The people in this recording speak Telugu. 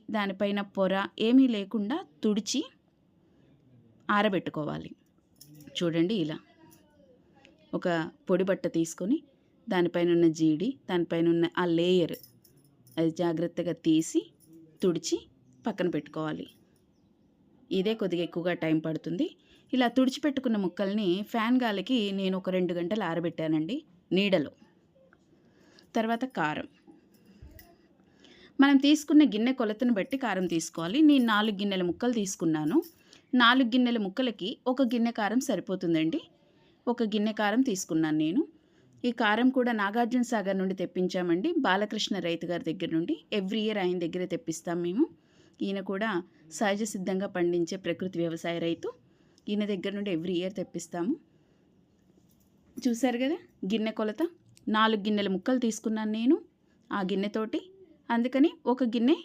దానిపైన పొర ఏమీ లేకుండా తుడిచి ఆరబెట్టుకోవాలి. చూడండి ఇలా ఒక పొడి బట్ట తీసుకొని దానిపైన ఉన్న జీడి, దానిపైన ఉన్న ఆ లేయర్ అది జాగ్రత్తగా తీసి తుడిచి పక్కన పెట్టుకోవాలి. ఇదే కొద్దిగా ఎక్కువగా టైం పడుతుంది. ఇలా తుడిచిపెట్టుకున్న ముక్కల్ని ఫ్యాన్ గాలికి నేను ఒక 2 గంటలు ఆరబెట్టానండి నీడలో. తర్వాత కారం, మనం తీసుకున్న గిన్నె కొలతను బట్టి కారం తీసుకోవాలి. నేను 4 గిన్నెల ముక్కలు తీసుకున్నాను. 4 గిన్నెల ముక్కలకి 1 గిన్నె కారం సరిపోతుందండి. 1 గిన్నె కారం తీసుకున్నాను నేను. ఈ కారం కూడా నాగార్జున సాగర్ నుండి తెప్పించామండి. బాలకృష్ణ రైతు గారి దగ్గర నుండి. ఎవ్రీ ఇయర్ ఆయన దగ్గరే తెప్పిస్తాం మేము. ఈయన కూడా సహజ సిద్ధంగా పండించే ప్రకృతి వ్యవసాయ రైతు. ఈయన దగ్గర నుండి ఎవ్రీ ఇయర్ తెప్పిస్తాము. చూశారు కదా గిన్నె కొలత. 4 గిన్నెల ముక్కలు తీసుకున్నాను నేను ఆ గిన్నెతోటి. అందుకని 1 గిన్నె